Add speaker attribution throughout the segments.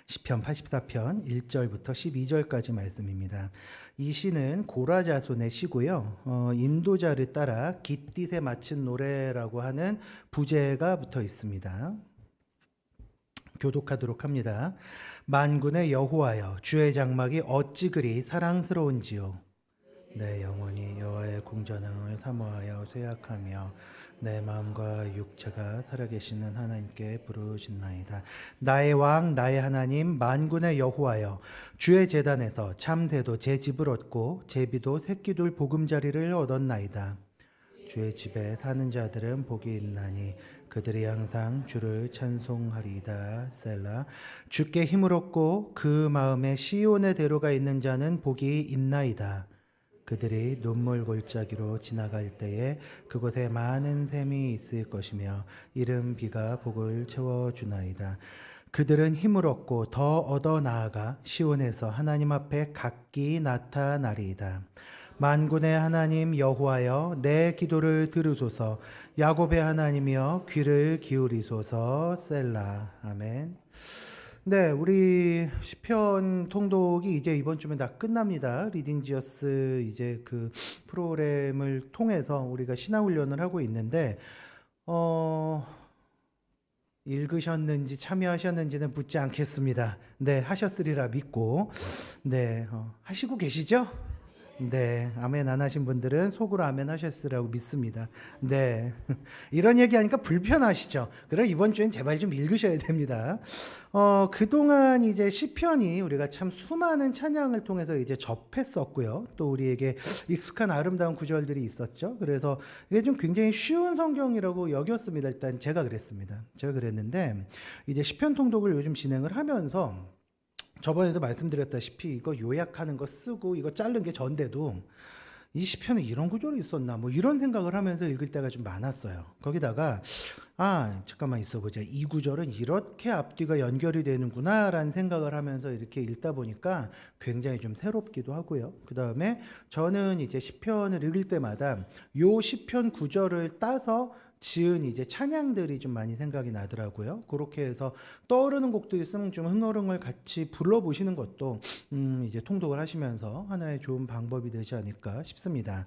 Speaker 1: 시편 84편 1절부터 12절까지 말씀입니다. 이 시는 고라 자손의 시고요. 인도자를 따라 깃딧에 맞춘 노래라고 하는 부제가 붙어 있습니다. 교독하도록 합니다. 만군의 여호와여, 주의 장막이 어찌 그리 사랑스러운지요. 내 영혼이 여호와의 공전함을 사모하여 쇠약하며 내 마음과 육체가 살아계시는 하나님께 부르짖나이다. 나의 왕 나의 하나님 만군의 여호와여, 주의 제단에서 참새도 제 집을 얻고 제비도 새끼둘 보금자리를 얻었나이다. 주의 집에 사는 자들은 복이 있나니 그들이 항상 주를 찬송하리이다. 셀라. 주께 힘을 얻고 그 마음에 시온의 대로가 있는 자는 복이 있나이다. 그들이 눈물 골짜기로 지나갈 때에 그곳에 많은 샘이 있을 것이며 이른 비가 복을 채워주나이다. 그들은 힘을 얻고 더 얻어 나아가 시온에서 하나님 앞에 각기 나타나리이다. 만군의 하나님 여호와여, 내 기도를 들으소서. 야곱의 하나님이여, 귀를 기울이소서. 셀라. 아멘. 네, 우리 시편 통독이 이제 이번 주면 다 끝납니다. 리딩지어스 이제 그 프로그램을 통해서 우리가 신앙 훈련을 하고 있는데 읽으셨는지 참여하셨는지는 묻지 않겠습니다. 네, 하셨으리라 믿고 네, 하시고 계시죠? 네, 아멘 안 하신 분들은 속으로 아멘 하셨으라고 믿습니다. 네, 이런 얘기하니까 불편하시죠? 그럼 이번 주엔 제발 좀 읽으셔야 됩니다. 그동안 이제 시편이 우리가 참 수많은 찬양을 통해서 이제 접했었고요. 또 우리에게 익숙한 아름다운 구절들이 있었죠. 그래서 이게 좀 굉장히 쉬운 성경이라고 여겼습니다. 일단 제가 그랬습니다. 제가 그랬는데 이제 시편 통독을 요즘 진행을 하면서 저번에도 말씀드렸다시피 이거 요약하는 거 쓰고 이거 자른 게 전데도 이 시편에 이런 구절이 있었나 뭐 이런 생각을 하면서 읽을 때가 좀 많았어요. 거기다가 잠깐만 있어보자. 이 구절은 이렇게 앞뒤가 연결이 되는구나 라는 생각을 하면서 이렇게 읽다 보니까 굉장히 좀 새롭기도 하고요. 그 다음에 저는 이제 시편을 읽을 때마다 요 시편 구절을 따서 지은 이제 찬양들이 좀 많이 생각이 나더라고요. 그렇게 해서 떠오르는 곡도 있으면 좀 흥얼흥얼 같이 불러보시는 것도 이제 통독을 하시면서 하나의 좋은 방법이 되지 않을까 싶습니다.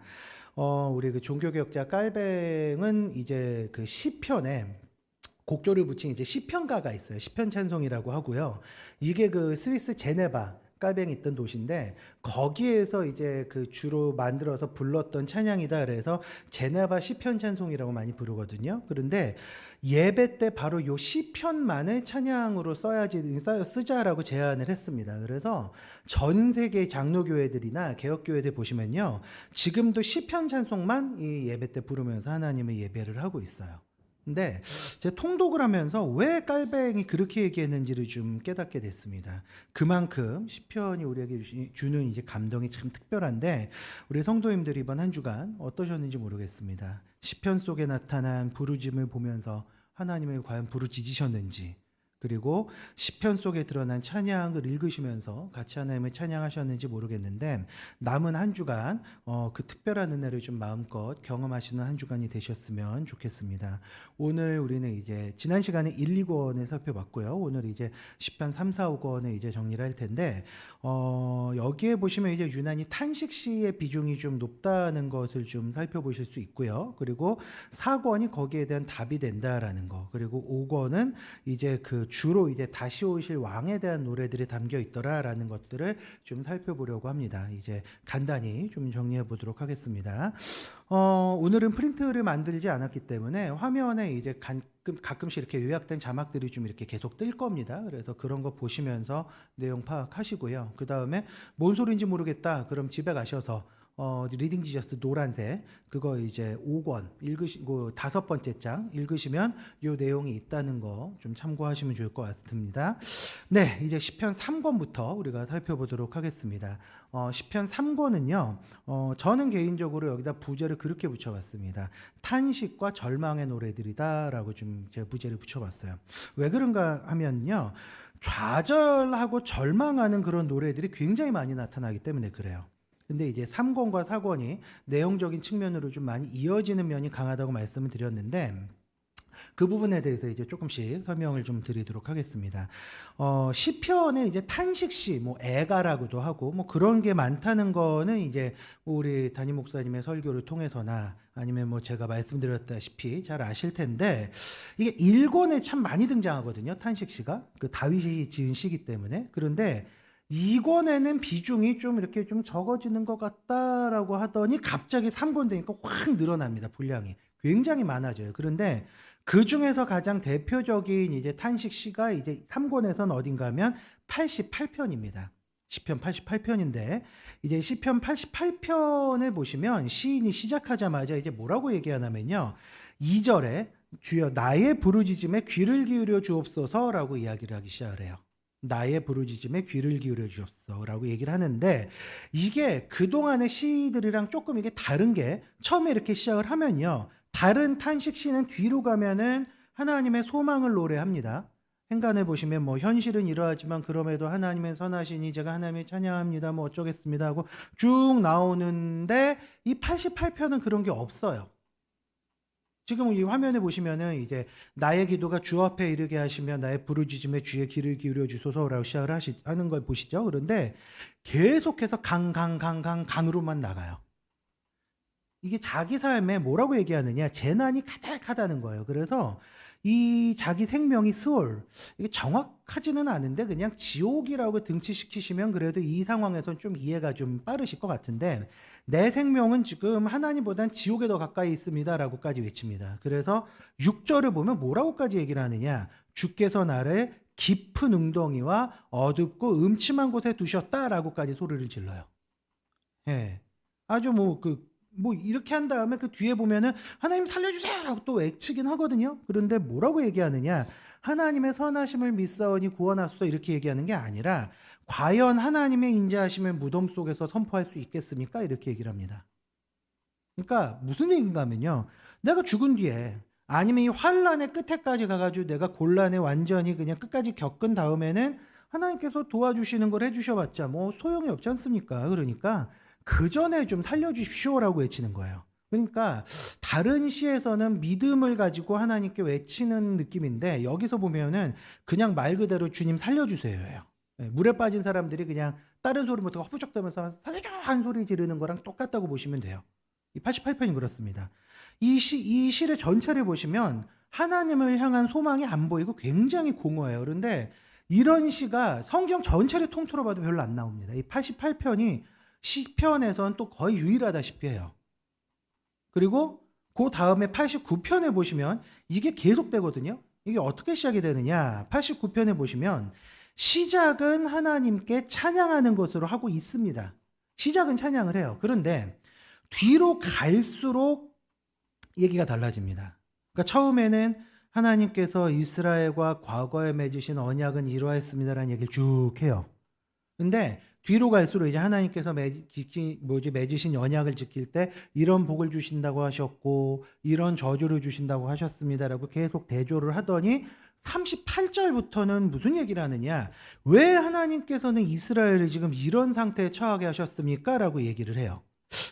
Speaker 1: 우리 그 종교개혁자 깔뱅은 이제 그 시편에 곡조를 붙인 이제 시편가가 있어요. 시편 찬송이라고 하고요. 이게 그 스위스 제네바 깔뱅이 있던 도시인데 거기에서 이제 그 주로 만들어서 불렀던 찬양이다. 그래서 제네바 시편 찬송이라고 많이 부르거든요. 그런데 예배 때 바로 요 시편만을 찬양으로 쓰자라고 제안을 했습니다. 그래서 전 세계 장로교회들이나 개혁교회들 보시면요, 지금도 시편 찬송만 이 예배 때 부르면서 하나님의 예배를 하고 있어요. 근데 제 통독을 하면서 왜 깔뱅이 그렇게 얘기했는지를 좀 깨닫게 됐습니다. 그만큼 시편이 우리에게 주는 이제 감동이 참 특별한데 우리 성도님들 이번 한 주간 어떠셨는지 모르겠습니다. 시편 속에 나타난 부르짖음을 보면서 하나님을 과연 부르짖으셨는지, 그리고 시편 속에 드러난 찬양을 읽으시면서 같이 하나님을 찬양하셨는지 모르겠는데 남은 한 주간 그 특별한 은혜를 좀 마음껏 경험하시는 한 주간이 되셨으면 좋겠습니다. 오늘 우리는 이제 지난 시간에 1, 2권을 살펴봤고요. 오늘 이제 시편 3, 4, 5권을 이제 정리를 할 텐데 여기에 보시면 이제 유난히 탄식시의 비중이 좀 높다는 것을 좀 살펴보실 수 있고요. 그리고 4권이 거기에 대한 답이 된다라는 거, 그리고 5권은 이제 그 주로 이제 다시 오실 왕에 대한 노래들이 담겨 있더라라는 것들을 좀 살펴보려고 합니다. 이제 간단히 좀 정리해 보도록 하겠습니다. 오늘은 프린트를 만들지 않았기 때문에 화면에 이제 가끔씩 이렇게 요약된 자막들이 좀 이렇게 계속 뜰 겁니다. 그래서 그런 거 보시면서 내용 파악하시고요. 그 다음에 뭔 소리인지 모르겠다. 그럼 집에 가셔서 리딩 지저스 노란색 그거 이제 5권 읽으시고 5번째 장 읽으시면 요 내용이 있다는 거 좀 참고하시면 좋을 것 같습니다. 네, 이제 시편 3권부터 우리가 살펴보도록 하겠습니다. 시편 3권은요, 저는 개인적으로 여기다 부제를 그렇게 붙여봤습니다. 탄식과 절망의 노래들이다라고 좀 제가 부제를 붙여봤어요. 왜 그런가 하면요, 좌절하고 절망하는 그런 노래들이 굉장히 많이 나타나기 때문에 그래요. 근데 이제 3권과 4권이 내용적인 측면으로 좀 많이 이어지는 면이 강하다고 말씀을 드렸는데 그 부분에 대해서 이제 조금씩 설명을 좀 드리도록 하겠습니다. 시편에 이제 탄식시, 뭐 애가라고도 하고 뭐 그런 게 많다는 거는 이제 우리 담임 목사님의 설교를 통해서나 아니면 뭐 제가 말씀드렸다시피 잘 아실 텐데 이게 일권에 참 많이 등장하거든요. 탄식시가 그 다윗이 지은 시기 때문에. 그런데 2권에는 비중이 좀 이렇게 좀 적어지는 것 같다라고 하더니 갑자기 3권 되니까 확 늘어납니다. 분량이 굉장히 많아져요. 그런데 그 중에서 가장 대표적인 이제 탄식 시가 이제 3권에서는 어딘가 하면 88편입니다. 시편 88편인데 이제 시편 88편에 보시면 시인이 시작하자마자 이제 뭐라고 얘기하냐면요. 2절에 주여 나의 부르짖음에 귀를 기울여 주옵소서라고 이야기를 하기 시작을 해요. 나의 부르짖음에 귀를 기울여 주옵소서라고 얘기를 하는데 이게 그동안의 시들이랑 조금 이게 다른 게 처음에 이렇게 시작을 하면요. 다른 탄식 시는 뒤로 가면은 하나님의 소망을 노래합니다. 행간에 보시면 뭐 현실은 이러하지만 그럼에도 하나님의 선하시니 제가 하나님을 찬양합니다. 뭐 어쩌겠습니다 하고 쭉 나오는데 이 88편은 그런 게 없어요. 지금 이 화면에 보시면은 이제 나의 기도가 주 앞에 이르게 하시며 나의 부르짖음에 주의 귀를 기울여 주소서라고 시작을 하는 걸 보시죠. 그런데 계속해서 강으로만 나가요. 이게 자기 삶에 뭐라고 얘기하느냐? 재난이 가득하다는 거예요. 그래서 이 자기 생명이 스월, 이게 정확하지는 않은데 그냥 지옥이라고 등치시키시면 그래도 이 상황에서는 좀 이해가 좀 빠르실 것 같은데 내 생명은 지금 하나님보단 지옥에 더 가까이 있습니다라고까지 외칩니다. 그래서 6절을 보면 뭐라고까지 얘기를 하느냐? 주께서 나를 깊은 웅덩이와 어둡고 음침한 곳에 두셨다라고까지 소리를 질러요. 예. 아주 뭐 이렇게 한 다음에 그 뒤에 보면은 하나님 살려주세요라고 또 외치긴 하거든요. 그런데 뭐라고 얘기하느냐? 하나님의 선하심을 믿사오니 구원하소서 이렇게 얘기하는 게 아니라 과연 하나님의 인자하심을 무덤 속에서 선포할 수 있겠습니까? 이렇게 얘기를 합니다. 그러니까 무슨 얘기인가 하면요. 내가 죽은 뒤에 아니면 이 환란의 끝에까지 가가지고 내가 곤란에 완전히 그냥 끝까지 겪은 다음에는 하나님께서 도와주시는 걸 해주셔봤자 뭐 소용이 없지 않습니까? 그러니까 그 전에 좀 살려주십시오라고 외치는 거예요. 그러니까 다른 시에서는 믿음을 가지고 하나님께 외치는 느낌인데 여기서 보면은 그냥 말 그대로 주님 살려주세요예요. 물에 빠진 사람들이 그냥 다른 소리 못하고 허부적대면서 살려줘 한 소리 지르는 거랑 똑같다고 보시면 돼요. 이 88편이 그렇습니다. 이 시를 전체를 보시면 하나님을 향한 소망이 안 보이고 굉장히 공허해요. 그런데 이런 시가 성경 전체를 통틀어 봐도 별로 안 나옵니다. 이 88편이 시편에서는 또 거의 유일하다시피 해요. 그리고 그 다음에 89편에 보시면 이게 계속되거든요. 이게 어떻게 시작이 되느냐? 89편에 보시면 시작은 하나님께 찬양하는 것으로 하고 있습니다. 시작은 찬양을 해요. 그런데 뒤로 갈수록 얘기가 달라집니다. 그러니까 처음에는 하나님께서 이스라엘과 과거에 맺으신 언약은 이러했습니다라는 얘기를 쭉 해요. 근데 뒤로 갈수록 이제 하나님께서 맺으신 언약을 지킬 때 이런 복을 주신다고 하셨고 이런 저주를 주신다고 하셨습니다라고 계속 대조를 하더니 38절부터는 무슨 얘기를 하느냐? 왜 하나님께서는 이스라엘을 지금 이런 상태에 처하게 하셨습니까? 라고 얘기를 해요.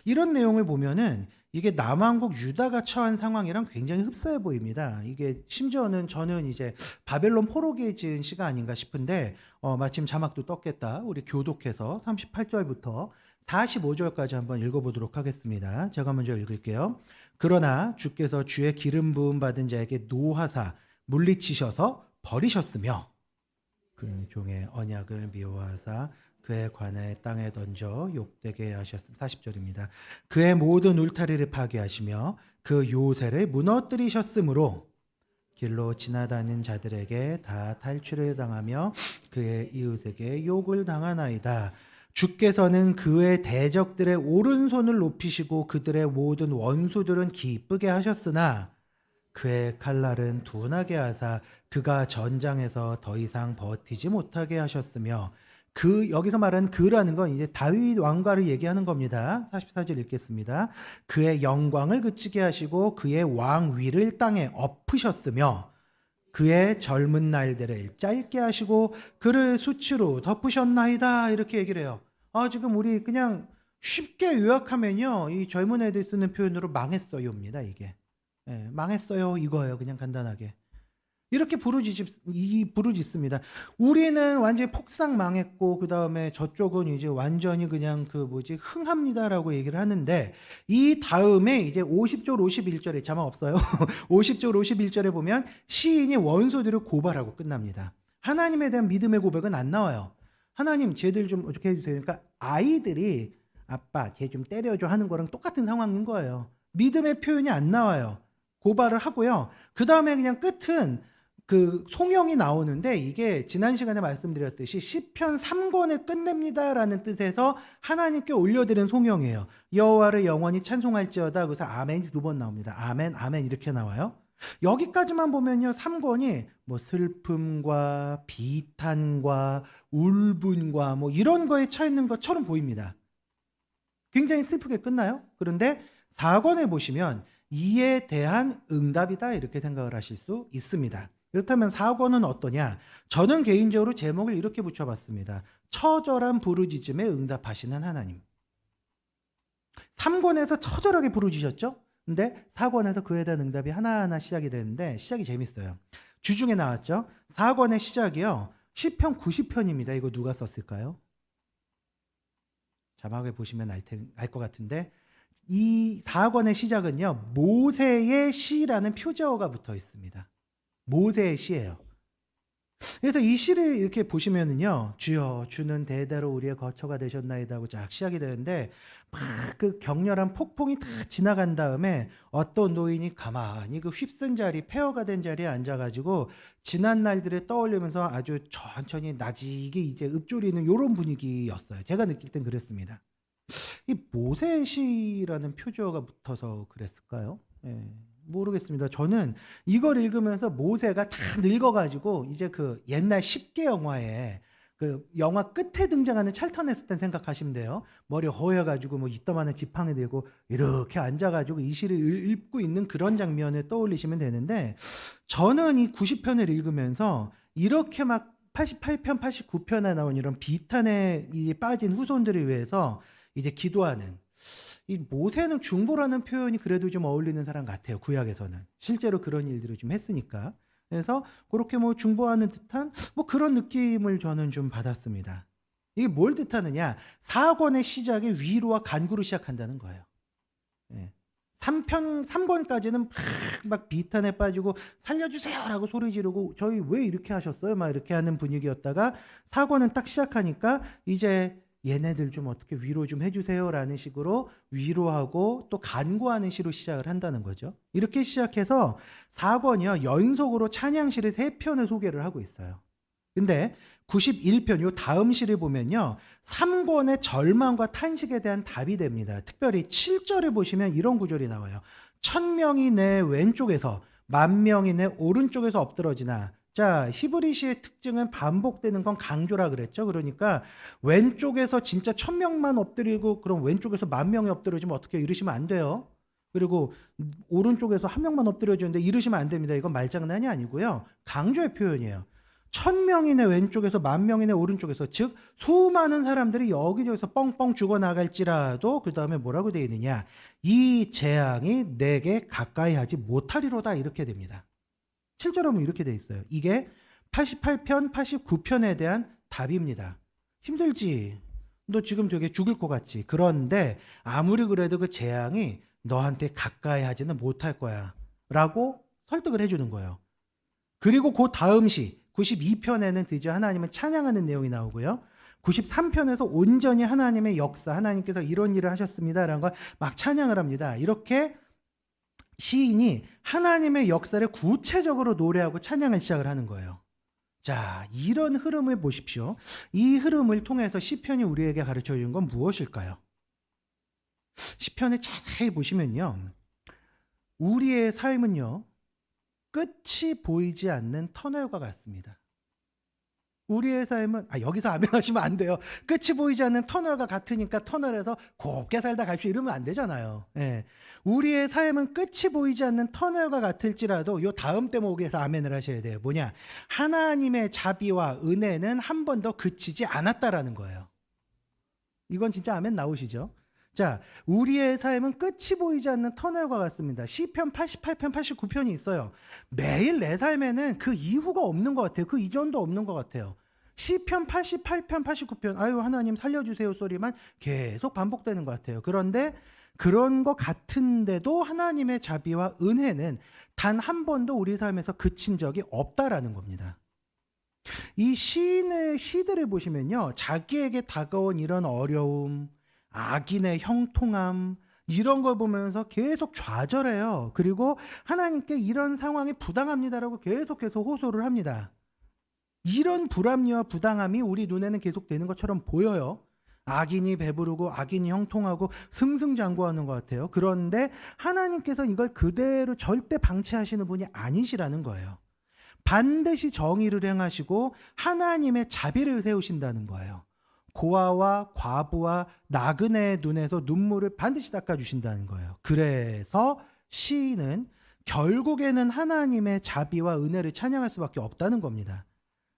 Speaker 1: 이런 내용을 보면은 이게 남왕국 유다가 처한 상황이랑 굉장히 흡사해 보입니다. 이게 심지어는 저는 이제 바벨론 포로기에 지은 시가 아닌가 싶은데 마침 자막도 떴겠다. 우리 교독해서 38절부터 45절까지 한번 읽어보도록 하겠습니다. 제가 먼저 읽을게요. 그러나 주께서 주의 기름 부음 받은 자에게 노하사 물리치셔서 버리셨으며 그 종의 언약을 미워하사 그의 관을 땅에 던져 욕되게 하셨습니다. 40절입니다. 그의 모든 울타리를 파괴하시며 그 요새를 무너뜨리셨으므로 길로 지나다니는 자들에게 다 탈취를 당하며 그의 이웃에게 욕을 당하나이다. 주께서는 그의 대적들의 오른손을 높이시고 그들의 모든 원수들은 기쁘게 하셨으나 그의 칼날은 둔하게 하사 그가 전장에서 더 이상 버티지 못하게 하셨으며 여기서 말하는 그라는 건 이제 다윗 왕가를 얘기하는 겁니다. 44절 읽겠습니다. 그의 영광을 그치게 하시고 그의 왕위를 땅에 엎으셨으며 그의 젊은 날들을 짧게 하시고 그를 수치로 덮으셨나이다. 이렇게 얘기를 해요. 지금 우리 그냥 쉽게 요약하면요. 이 젊은 애들 쓰는 표현으로 망했어요입니다. 이게. 예, 망했어요. 이거예요. 그냥 간단하게. 이렇게 부르짖습니다. 우리는 완전히 폭삭 망했고 그 다음에 저쪽은 이제 완전히 그냥 그 뭐지 흥합니다라고 얘기를 하는데 이 다음에 이제 50절 51절에 자막 없어요. 50절 51절에 보면 시인이 원소들을 고발하고 끝납니다. 하나님에 대한 믿음의 고백은 안 나와요. 하나님 쟤들 좀 어떻게 해주세요. 그러니까 아이들이 아빠 쟤 좀 때려줘 하는 거랑 똑같은 상황인 거예요. 믿음의 표현이 안 나와요. 고발을 하고요. 그 다음에 그냥 끝은 그 송영이 나오는데 이게 지난 시간에 말씀드렸듯이 시편 3권에 끝냅니다라는 뜻에서 하나님께 올려드린 송영이에요. 여호와를 영원히 찬송할지어다. 그래서 아멘이 2번 나옵니다. 아멘, 아멘 이렇게 나와요. 여기까지만 보면요, 3권이 뭐 슬픔과 비탄과 울분과 뭐 이런 거에 차 있는 것처럼 보입니다. 굉장히 슬프게 끝나요. 그런데 4권에 보시면 이에 대한 응답이다 이렇게 생각을 하실 수 있습니다. 그렇다면 4권은 어떠냐? 저는 개인적으로 제목을 이렇게 붙여봤습니다. 처절한 부르짖음에 응답하시는 하나님. 3권에서 처절하게 부르짖으셨죠? 근데 4권에서 그에 대한 응답이 하나하나 시작이 되는데 시작이 재밌어요. 주중에 나왔죠? 4권의 시작이요. 시편 90편입니다. 이거 누가 썼을까요? 자막을 보시면 알 것 같은데 이 4권의 시작은요. 모세의 시라는 표제어가 붙어 있습니다. 모세의 시예요. 그래서 이 시를 이렇게 보시면은요. 주여 주는 대대로 우리의 거처가 되셨나이다 하고 쫙 시작이 되는데 막 그 격렬한 폭풍이 다 지나간 다음에 어떤 노인이 가만히 그 휩쓴 자리, 폐허가 된 자리에 앉아가지고 지난 날들을 떠올리면서 아주 천천히 나지게 이제 읊조리는 이런 분위기였어요. 제가 느낄 땐 그랬습니다. 이 모세의 시라는 표제어가 붙어서 그랬을까요? 예. 모르겠습니다. 저는 이걸 읽으면서 모세가 다 늙어가지고 이제 그 옛날 10개 영화에 그 영화 끝에 등장하는 찰턴 헤스턴 생각하시면 돼요. 머리 허여가지고 뭐 이따만한 지팡이 들고 이렇게 앉아가지고 이 시를 읽고 있는 그런 장면을 떠올리시면 되는데 저는 이 90편을 읽으면서 이렇게 막 88편, 89편에 나온 이런 비탄에 빠진 후손들을 위해서 이제 기도하는 이 모세는 중보라는 표현이 그래도 좀 어울리는 사람 같아요. 구약에서는. 실제로 그런 일들을 좀 했으니까. 그래서 그렇게 뭐 중보하는 듯한 뭐 그런 느낌을 저는 좀 받았습니다. 이게 뭘 뜻하느냐? 4권의 시작이 위로와 간구로 시작한다는 거예요. 예. 3권까지는 막 비탄에 빠지고 살려주세요라고 소리 지르고 저희 왜 이렇게 하셨어요? 막 이렇게 하는 분위기였다가 4권은 딱 시작하니까 이제 얘네들 좀 어떻게 위로 좀 해주세요라는 식으로 위로하고 또 간구하는 시로 시작을 한다는 거죠. 이렇게 시작해서 4권이요. 연속으로 찬양시를 3편을 소개를 하고 있어요. 근데 91편 요 다음 시를 보면요. 3권의 절망과 탄식에 대한 답이 됩니다. 특별히 7절을 보시면 이런 구절이 나와요. 1000명이 내 왼쪽에서 10,000명이 내 오른쪽에서 엎드러지나. 자, 히브리시의 특징은 반복되는 건 강조라 그랬죠. 그러니까 왼쪽에서 진짜 1000명만 엎드리고 그럼 왼쪽에서 10,000명이 엎드려지면 어떻게 이러시면 안 돼요. 그리고 오른쪽에서 1명만 엎드려지는데 이러시면 안 됩니다. 이건 말장난이 아니고요. 강조의 표현이에요. 1000명이 내 왼쪽에서 10,000명이 내 오른쪽에서 즉 수많은 사람들이 여기저기서 뻥뻥 죽어나갈지라도 그 다음에 뭐라고 되어 있느냐. 이 재앙이 내게 가까이 하지 못하리로다 이렇게 됩니다. 실제로 보면 이렇게 돼 있어요. 이게 88편, 89편에 대한 답입니다. 힘들지. 너 지금 되게 죽을 것 같지. 그런데 아무리 그래도 그 재앙이 너한테 가까이 하지는 못할 거야. 라고 설득을 해주는 거예요. 그리고 그 다음 시 92편에는 드디어 하나님을 찬양하는 내용이 나오고요. 93편에서 온전히 하나님의 역사, 하나님께서 이런 일을 하셨습니다. 라는 걸 막 찬양을 합니다. 이렇게 시인이 하나님의 역사를 구체적으로 노래하고 찬양을 시작을 하는 거예요. 자, 이런 흐름을 보십시오. 이 흐름을 통해서 시편이 우리에게 가르쳐 주는 건 무엇일까요? 시편을 자세히 보시면요. 우리의 삶은요. 끝이 보이지 않는 터널과 같습니다. 우리의 삶은 여기서 아멘하시면 안 돼요. 끝이 보이지 않는 터널과 같으니까 터널에서 곱게 살다 갑시다 이러면 안 되잖아요. 예. 우리의 삶은 끝이 보이지 않는 터널과 같을지라도 요 다음 대목에서 아멘을 하셔야 돼요. 뭐냐? 하나님의 자비와 은혜는 한 번도 그치지 않았다라는 거예요. 이건 진짜 아멘 나오시죠? 자, 우리의 삶은 끝이 보이지 않는 터널과 같습니다. 시편 88편, 89편이 있어요. 매일 내 삶에는 그 이후가 없는 것 같아요. 그 이전도 없는 것 같아요. 시편 88편, 89편, 아유 하나님 살려주세요 소리만 계속 반복되는 것 같아요. 그런데 그런 것 같은데도 하나님의 자비와 은혜는 단 한 번도 우리 삶에서 그친 적이 없다라는 겁니다. 이 시인의 시들을 보시면요, 자기에게 다가온 이런 어려움, 악인의 형통함, 이런 걸 보면서 계속 좌절해요. 그리고 하나님께 이런 상황이 부당합니다라고 계속해서 호소를 합니다. 이런 불합리와 부당함이 우리 눈에는 계속되는 것처럼 보여요. 악인이 배부르고 악인이 형통하고 승승장구하는 것 같아요. 그런데 하나님께서 이걸 그대로 절대 방치하시는 분이 아니시라는 거예요. 반드시 정의를 행하시고 하나님의 자비를 세우신다는 거예요. 고아와 과부와 나그네의 눈에서 눈물을 반드시 닦아주신다는 거예요. 그래서 시인은 결국에는 하나님의 자비와 은혜를 찬양할 수밖에 없다는 겁니다.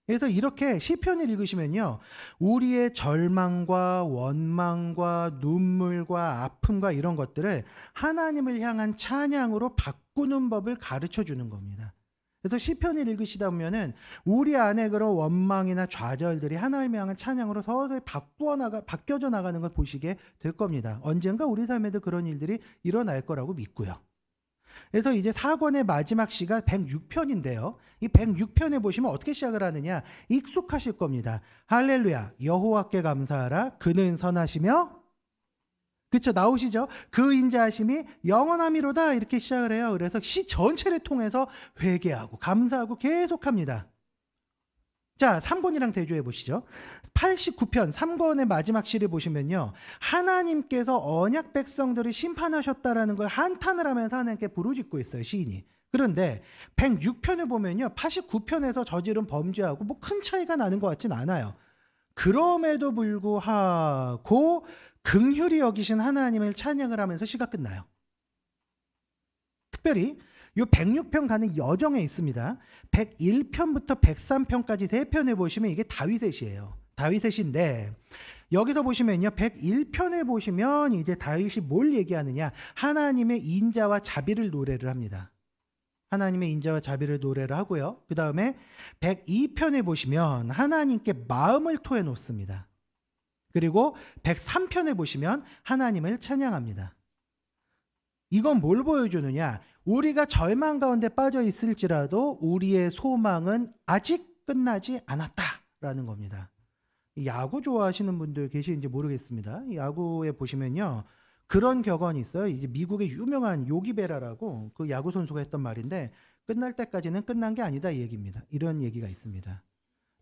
Speaker 1: 그래서 이렇게 시편을 읽으시면요, 우리의 절망과 원망과 눈물과 아픔과 이런 것들을 하나님을 향한 찬양으로 바꾸는 법을 가르쳐 주는 겁니다. 그래서 시편을 읽으시다 보면은 우리 안에 그런 원망이나 좌절들이 하나님을 향한 찬양으로 서서히 바뀌어져 나가는 걸 보시게 될 겁니다. 언젠가 우리 삶에도 그런 일들이 일어날 거라고 믿고요. 그래서 이제 4권의 마지막 시가 106편인데요. 이 106편에 보시면 어떻게 시작을 하느냐, 익숙하실 겁니다. 할렐루야, 여호와께 감사하라, 그는 선하시며, 그쵸, 나오시죠? 그 인자하심이 영원함이로다, 이렇게 시작을 해요. 그래서 시 전체를 통해서 회개하고 감사하고 계속합니다. 자, 3권이랑 대조해 보시죠. 89편 3권의 마지막 시를 보시면요, 하나님께서 언약 백성들을 심판하셨다라는 걸 한탄을 하면서 하나님께 부르짖고 있어요, 시인이. 그런데 106편을 보면요, 89편에서 저지른 범죄하고 뭐 큰 차이가 나는 것 같진 않아요. 그럼에도 불구하고 긍휼히 여기신 하나님을 찬양을 하면서 시가 끝나요. 특별히 이 106편 가는 여정에 있습니다. 101편부터 103편까지 3편을 보시면 이게 다윗의 시예요. 다윗의 시인데 여기서 보시면요, 101편에 보시면 이제 다윗이 뭘 얘기하느냐, 하나님의 인자와 자비를 노래를 합니다. 하나님의 인자와 자비를 노래를 하고요. 그 다음에 102편에 보시면 하나님께 마음을 토해 놓습니다. 그리고 103편에 보시면 하나님을 찬양합니다. 이건 뭘 보여주느냐, 우리가 절망 가운데 빠져 있을지라도 우리의 소망은 아직 끝나지 않았다라는 겁니다. 야구 좋아하시는 분들 계시는지 모르겠습니다. 야구에 보시면요, 그런 격언이 있어요. 이제 미국의 유명한 요기 베라라고 그 야구 선수가 했던 말인데, 끝날 때까지는 끝난 게 아니다, 이 얘기입니다. 이런 얘기가 있습니다.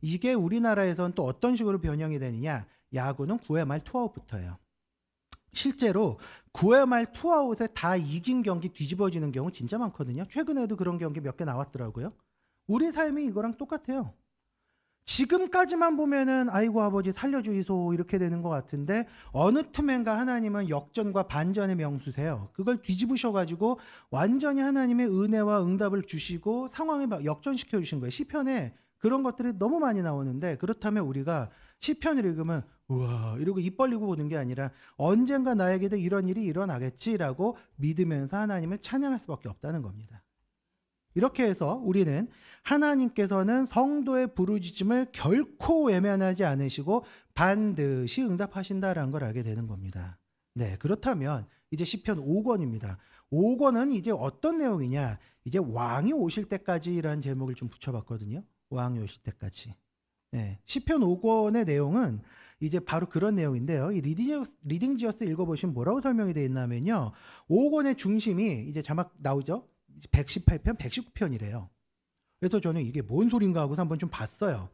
Speaker 1: 이게 우리나라에서는 또 어떤 식으로 변형이 되느냐, 야구는 9회 말 투아웃부터예요. 실제로 9회 말 투아웃에 다 이긴 경기 뒤집어지는 경우 진짜 많거든요. 최근에도 그런 경기 몇 개 나왔더라고요. 우리 삶이 이거랑 똑같아요. 지금까지만 보면은 아이고 아버지 살려주이소 이렇게 되는 것 같은데, 어느 틈엔가 하나님은 역전과 반전의 명수세요. 그걸 뒤집으셔가지고 완전히 하나님의 은혜와 응답을 주시고 상황을 막 역전시켜 주신 거예요. 시편에 그런 것들이 너무 많이 나오는데, 그렇다면 우리가 시편을 읽으면 우와 이러고 입 벌리고 보는 게 아니라 언젠가 나에게도 이런 일이 일어나겠지라고 믿으면서 하나님을 찬양할 수밖에 없다는 겁니다. 이렇게 해서 우리는 하나님께서는 성도의 부르짖음을 결코 외면하지 않으시고 반드시 응답하신다라는 걸 알게 되는 겁니다. 네, 그렇다면 이제 시편 5권입니다. 5권은 이제 어떤 내용이냐, 이제 왕이 오실 때까지라는 제목을 좀 붙여봤거든요. 왕이 오실 때까지. 네, 시편 5권의 내용은 이제 바로 그런 내용인데요. 이 리딩지어스 읽어보시면 뭐라고 설명이 되어 있냐면요, 5권의 중심이 이제 자막 나오죠. 118편, 119편이래요. 그래서 저는 이게 뭔 소린가 하고서 한번 좀 봤어요.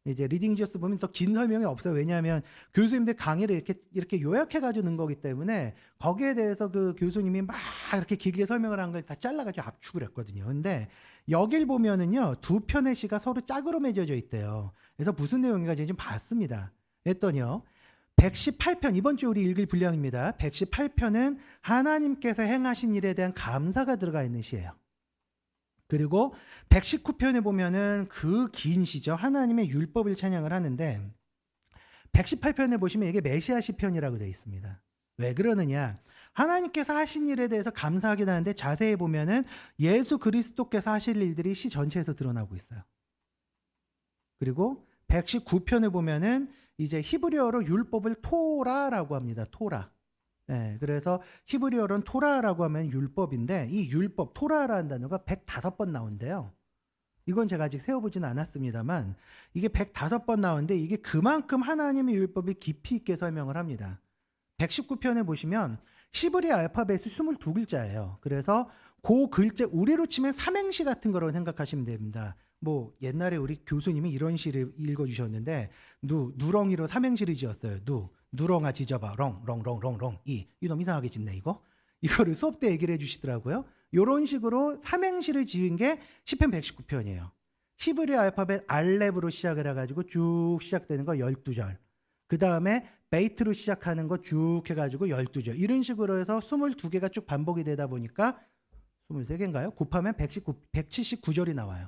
Speaker 1: 이제 리딩지어스 보면 더 긴 설명이 없어요. 왜냐하면 교수님들 강의를 이렇게 요약해가지고 넣은 거기 때문에 거기에 대해서 그 교수님이 막 이렇게 길게 설명을 한 걸 다 잘라가지고 압축을 했거든요. 근데 여길 보면은요, 두 편의 시가 서로 짝으로 맺어져 있대요. 그래서 무슨 내용인가 제가 좀 봤습니다. 했더니요, 118편, 이번 주 우리 읽을 분량입니다. 118편은 하나님께서 행하신 일에 대한 감사가 들어가 있는 시예요. 그리고 119편에 보면은 그 긴 시죠. 하나님의 율법을 찬양을 하는데, 118편에 보시면 이게 메시아 시편이라고 되어 있습니다. 왜 그러느냐? 하나님께서 하신 일에 대해서 감사하긴 하는데 자세히 보면은 예수 그리스도께서 하실 일들이 시 전체에서 드러나고 있어요. 그리고 119편을 보면은 이제 히브리어로 율법을 토라라고 합니다. 토라. 네, 그래서 히브리어로는 토라라고 하면 율법인데 이 율법, 토라라는 단어가 105번 나온대요. 이건 제가 아직 세어보지는 않았습니다만 이게 105번 나오는데 이게 그만큼 하나님의 율법을 깊이 있게 설명을 합니다. 119편에 보시면 히브리 알파벳이 22글자예요. 그래서 그 글자 우리로 치면 삼행시 같은 거라고 생각하시면 됩니다. 뭐 옛날에 우리 교수님이 이런 시를 읽어주셨는데 누렁이로 삼행시를 지었어요. 누렁아 지져봐 렁렁렁렁렁 이놈 이상하게 짓네 이거. 이거를 수업 때 얘기를 해주시더라고요. 이런 식으로 삼행시를 지은 게 시편 119편이에요. 히브리 알파벳 알렙으로 시작을 해가지고 쭉 시작되는 거 12절. 그 다음에 베이트로 시작하는 거 쭉 해가지고 12절. 이런 식으로 해서 22개가 쭉 반복이 되다 보니까 23개인가요? 곱하면 179절이 나와요.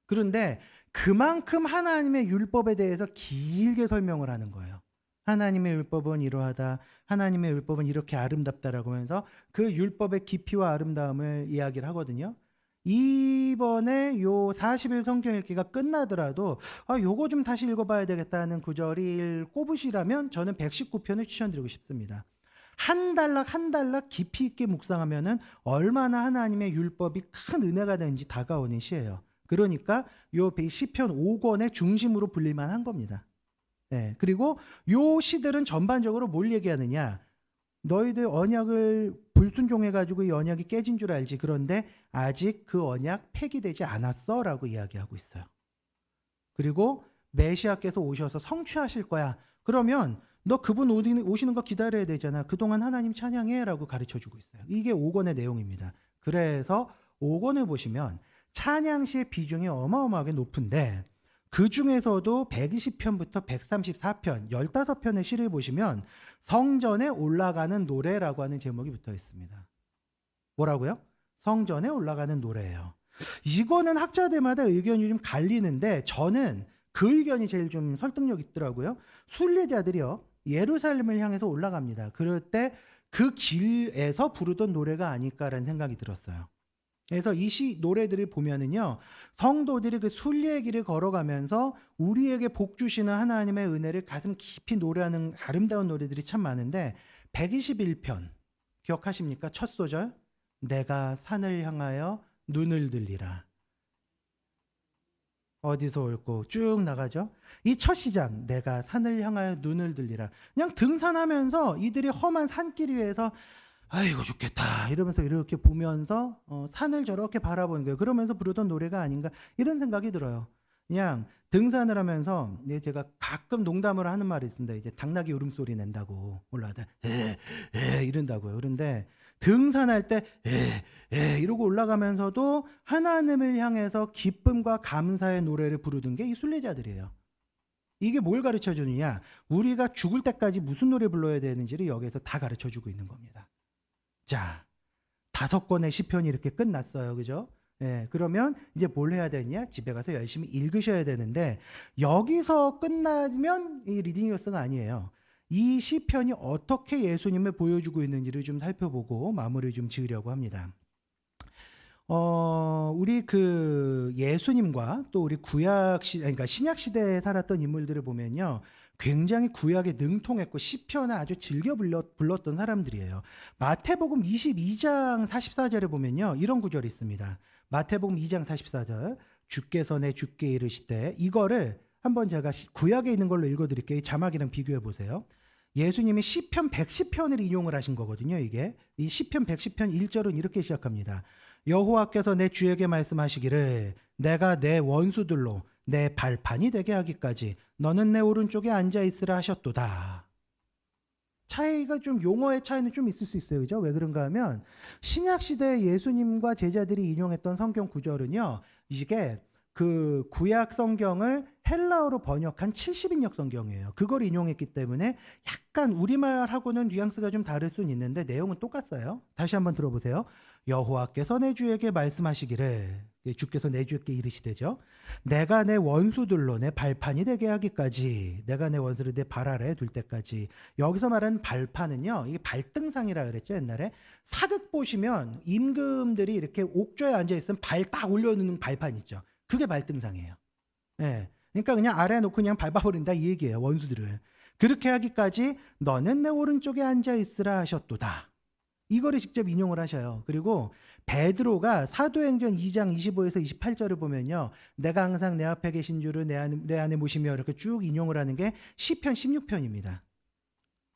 Speaker 1: 그런데 그만큼 하나님의 율법에 대해서 길게 설명을 하는 거예요. 하나님의 율법은 이러하다. 하나님의 율법은 이렇게 아름답다라고 하면서 그 율법의 깊이와 아름다움을 이야기를 하거든요. 이번에 요 40일 성경 읽기가 끝나더라도 요거 좀 다시 읽어봐야 되겠다는 구절을 꼽으시라면 저는 119편을 추천드리고 싶습니다. 한 단락 한 단락 깊이 있게 묵상하면은 얼마나 하나님의 율법이 큰 은혜가 되는지 다가오는 시예요. 그러니까 요 시편 5권의 중심으로 불릴만 한 겁니다. 네, 그리고 요 시들은 전반적으로 뭘 얘기하느냐? 너희들 언약을 불순종해가지고 이 언약이 깨진 줄 알지. 그런데 아직 그 언약 폐기되지 않았어 라고 이야기하고 있어요. 그리고 메시아께서 오셔서 성취하실 거야. 그러면 너 그분 오시는 거 기다려야 되잖아. 그동안 하나님 찬양해 라고 가르쳐주고 있어요. 이게 5권의 내용입니다. 그래서 5권을 보시면 찬양시의 비중이 어마어마하게 높은데 그 중에서도 120편부터 134편, 15편의 시를 보시면 성전에 올라가는 노래라고 하는 제목이 붙어 있습니다. 뭐라고요? 성전에 올라가는 노래예요. 이거는 학자들마다 의견이 좀 갈리는데 저는 그 의견이 제일 좀 설득력 있더라고요. 순례자들이요. 예루살렘을 향해서 올라갑니다. 그럴 때 그 길에서 부르던 노래가 아닐까라는 생각이 들었어요. 그래서 이 노래들을 보면은요, 성도들이 그 순례의 길을 걸어가면서 우리에게 복 주시는 하나님의 은혜를 가슴 깊이 노래하는 아름다운 노래들이 참 많은데 121편 기억하십니까? 첫 소절 내가 산을 향하여 눈을 들리라. 어디서 올고 쭉 나가죠. 이 첫 시작 내가 산을 향하여 눈을 들리라. 그냥 등산하면서 이들이 험한 산길 위에서 아이고 죽겠다 이러면서 이렇게 보면서 산을 저렇게 바라보는 거예요. 그러면서 부르던 노래가 아닌가 이런 생각이 들어요. 그냥 등산을 하면서 제가 가끔 농담을 하는 말이 있습니다. 이제 당나귀 울음소리 낸다고 올라가다 이런다고요. 그런데 등산할 때 이러고 올라가면서도 하나님을 향해서 기쁨과 감사의 노래를 부르던 게 이 순례자들이에요. 이게 뭘 가르쳐 주느냐? 우리가 죽을 때까지 무슨 노래 불러야 되는지를 여기에서 다 가르쳐 주고 있는 겁니다. 자, 5권의 시편이 이렇게 끝났어요. 그죠? 예, 그러면 이제 뭘 해야 되냐? 집에 가서 열심히 읽으셔야 되는데 여기서 끝나면 이 리딩 요스가 아니에요. 이 시편이 어떻게 예수님을 보여주고 있는지를 좀 살펴보고 마무리 좀 지으려고 합니다. 우리 그 예수님과 또 우리 그러니까 신약 시대에 살았던 인물들을 보면요. 굉장히 구약에 능통했고 시편을 아주 즐겨 불렀던 사람들이에요. 마태복음 22장 44절에 보면요. 이런 구절이 있습니다. 마태복음 2장 44절 주께서 내 주께 이르시되 이거를 한번 제가 구약에 있는 걸로 읽어드릴게요. 자막이랑 비교해 보세요. 예수님이 시편 110편을 인용을 하신 거거든요. 이게 이 시편 110편 1절은 이렇게 시작합니다. 여호와께서 내 주에게 말씀하시기를 내가 내 원수들로 내 발판이 되게 하기까지 너는 내 오른쪽에 앉아 있으라 하셨도다. 차이가 좀 용어의 차이는 좀 있을 수 있어요. 그죠? 왜 그런가 하면 신약 시대 예수님과 제자들이 인용했던 성경 구절은요. 이게 그 구약 성경을 헬라어로 번역한 70인역 성경이에요. 그걸 인용했기 때문에 약간 우리말하고는 뉘앙스가 좀 다를 수는 있는데 내용은 똑같아요. 다시 한번 들어보세요. 여호와께서 내 주에게 말씀하시기를, 주께서 내 주께 이르시되죠. 내가 내 원수들로 내 발판이 되게 하기까지, 내가 내 원수를 내 발 아래에 둘 때까지. 여기서 말하는 발판은요, 이게 발등상이라 그랬죠. 옛날에 사극 보시면 임금들이 이렇게 옥좌에 앉아 있으면 발 딱 올려놓는 발판 있죠. 그게 발등상이에요. 예. 그러니까 그냥 아래에 놓고 그냥 밟아버린다 이 얘기예요. 원수들을. 그렇게 하기까지 너는 내 오른쪽에 앉아 있으라 하셨도다. 이거를 직접 인용을 하셔요. 그리고 베드로가 사도행전 2장 25에서 28절을 보면요, 내가 항상 내 앞에 계신 줄을 내 안에 모시며 이렇게 쭉 인용을 하는 게 시편 16편입니다.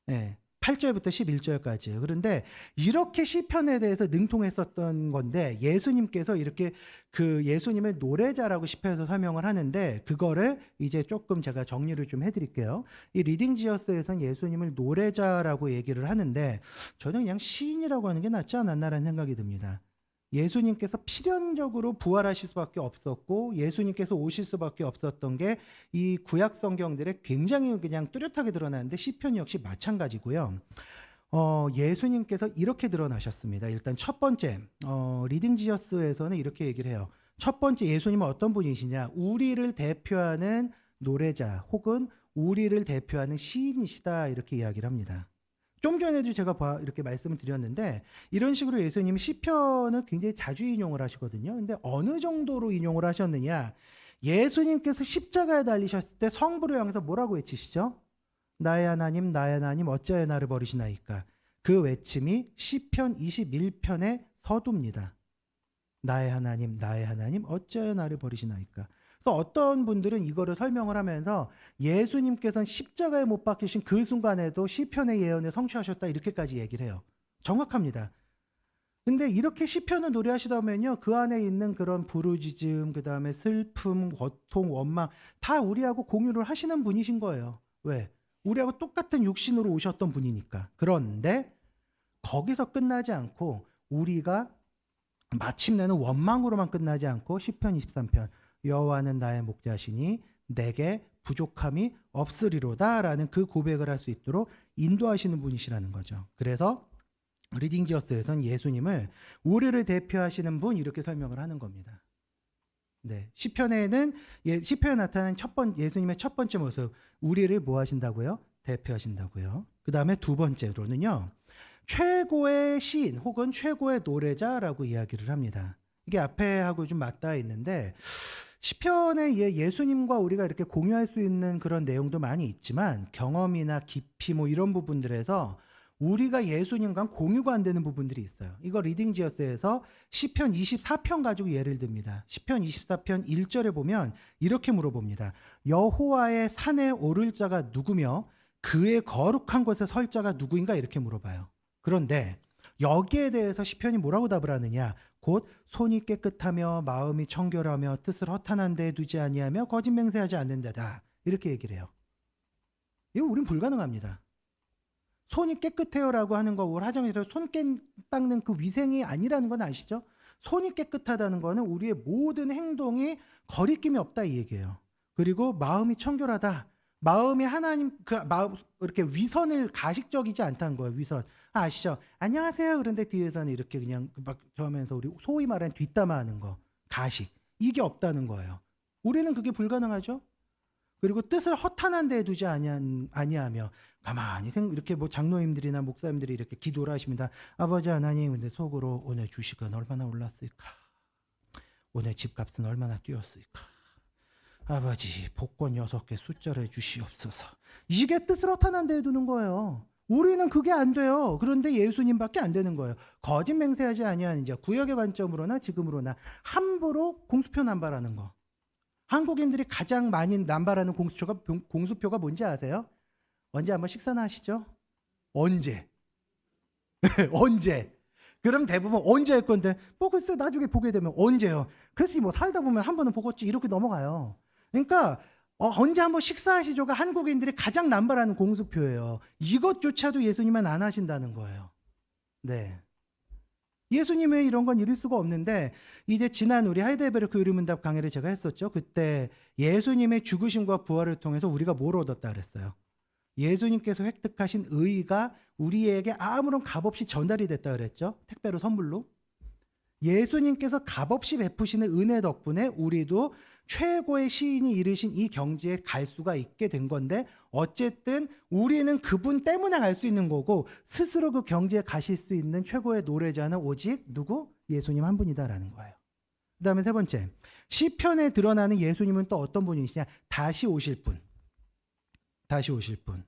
Speaker 1: 네, 8절부터 11절까지예요. 그런데 이렇게 시편에 대해서 능통했었던 건데, 예수님께서 이렇게 그 예수님을 노래자라고 시편에서 설명을 하는데, 그거를 이제 조금 제가 정리를 좀 해드릴게요. 이 리딩 지어스에서는 예수님을 노래자라고 얘기를 하는데, 저는 그냥 시인이라고 하는 게 낫지 않았나라는 생각이 듭니다. 예수님께서 필연적으로 부활하실 수밖에 없었고 예수님께서 오실 수밖에 없었던 게 이 구약 성경들에 굉장히 그냥 뚜렷하게 드러나는데, 시편 역시 마찬가지고요. 예수님께서 이렇게 드러나셨습니다. 일단 첫 번째, 리딩 지어스에서는 이렇게 얘기를 해요. 첫 번째, 예수님은 어떤 분이시냐? 우리를 대표하는 노래자 혹은 우리를 대표하는 시인이시다, 이렇게 이야기를 합니다. 좀 전에도 제가 이렇게 말씀을 드렸는데, 이런 식으로 예수님이 시편을 굉장히 자주 인용을 하시거든요. 근데 어느 정도로 인용을 하셨느냐? 예수님께서 십자가에 달리셨을 때 성부를 향해서 뭐라고 외치시죠? 나의 하나님, 나의 하나님, 어찌하여 나를 버리시나이까? 그 외침이 시편 21편의 서두입니다. 나의 하나님, 나의 하나님, 어찌하여 나를 버리시나이까? 그래서 어떤 분들은 이거를 설명을 하면서 예수님께서는 십자가에 못 박히신 그 순간에도 시편의 예언을 성취하셨다, 이렇게까지 얘기를 해요. 정확합니다. 근데 이렇게 시편을 노래하시다 보면요, 그 안에 있는 그런 부르짖음, 그 다음에 슬픔, 고통, 원망 다 우리하고 공유를 하시는 분이신 거예요. 왜? 우리하고 똑같은 육신으로 오셨던 분이니까. 그런데 거기서 끝나지 않고 우리가 마침내는 원망으로만 끝나지 않고 시편 23편 여호와는 나의 목자시니 내게 부족함이 없으리로다 라는 그 고백을 할 수 있도록 인도하시는 분이시라는 거죠. 그래서 리딩 지어스에서는 예수님을 우리를 대표하시는 분, 이렇게 설명을 하는 겁니다. 네, 시편에는 시편에 나타나는 예수님의 첫 번째 모습, 우리를 뭐 하신다고요? 대표하신다고요. 그 다음에 두 번째로는요, 최고의 시인 혹은 최고의 노래자라고 이야기를 합니다. 이게 앞에 하고 좀 맞닿아 있는데, 시편에 예수님과 우리가 이렇게 공유할 수 있는 그런 내용도 많이 있지만, 경험이나 깊이 뭐 이런 부분들에서 우리가 예수님과 공유가 안 되는 부분들이 있어요. 이거 리딩 지어스에서 시편 24편 가지고 예를 듭니다. 시편 24편 1절에 보면 이렇게 물어봅니다. 여호와의 산에 오를 자가 누구며 그의 거룩한 곳에 설 자가 누구인가, 이렇게 물어봐요. 그런데 여기에 대해서 시편이 뭐라고 답을 하느냐? 곧 손이 깨끗하며 마음이 청결하며 뜻을 허탄한 데에 두지 아니하며 거짓 맹세하지 않는 데다, 이렇게 얘기를 해요. 이거 우린 불가능합니다. 손이 깨끗해요라고 하는 거, 우리 화장실에서 손 닦는 그 위생이 아니라는 건 아시죠? 손이 깨끗하다는 거는 우리의 모든 행동이 거리낌이 없다, 이 얘기예요. 그리고 마음이 청결하다. 마음이 하나님 마음 이렇게 위선을 가식적이지 않다는 거예요. 위선. 아시죠? 안녕하세요. 그런데 뒤에서는 이렇게 그냥 막 저하면서 우리 소위 말하는 뒷담화하는 거, 가식, 이게 없다는 거예요. 우리는 그게 불가능하죠. 그리고 뜻을 허탄한 데에 두지 아니하며 가만히 이렇게 뭐 장로님들이나 목사님들이 이렇게 기도를 하십니다. 아버지 하나님, 근데 속으로 오늘 주식은 얼마나 올랐을까? 오늘 집값은 얼마나 뛰었을까? 아버지, 복권 6개 숫자를 주시옵소서. 이게 뜻을 허탄한 데에 두는 거예요. 우리는 그게 안 돼요. 그런데 예수님밖에 안 되는 거예요. 거짓 맹세하지 아니하는 자, 구약의 관점으로나 지금으로나 함부로 공수표 남발하는 거. 한국인들이 가장 많이 남발하는 공수표가 뭔지 아세요? 언제 한번 식사나 하시죠? 언제? 언제? 그럼 대부분 언제 할 건데, 뭐 글쎄 나중에 보게 되면 언제요? 그래서 뭐 살다 보면 한 번은 보겠지, 이렇게 넘어가요. 그러니까 언제 한번 식사하시죠가 한국인들이 가장 남발하는 공수표예요. 이것조차도 예수님은 안 하신다는 거예요. 네. 예수님의 이런 건 이룰 수가 없는데, 이제 지난 우리 하이델베르크 의문답 강의를 제가 했었죠. 그때 예수님의 죽으심과 부활을 통해서 우리가 뭘 얻었다 그랬어요? 예수님께서 획득하신 의의가 우리에게 아무런 값 없이 전달이 됐다 그랬죠. 택배로, 선물로. 예수님께서 값없이 베푸시는 은혜 덕분에 우리도 최고의 시인이 이르신 이 경지에 갈 수가 있게 된 건데, 어쨌든 우리는 그분 때문에 갈 수 있는 거고, 스스로 그 경지에 가실 수 있는 최고의 노래자는 오직 누구? 예수님 한 분이다라는 거예요. 그 다음에 세 번째, 시편에 드러나는 예수님은 또 어떤 분이시냐? 다시 오실 분. 다시 오실 분.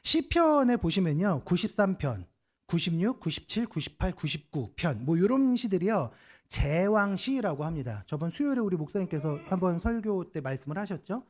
Speaker 1: 시편에 보시면요, 93편, 96, 97, 98, 99편 뭐 이런 시들이요, 제왕시라고 합니다. 저번 수요일에 우리 목사님께서 한번 설교 때 말씀을 하셨죠.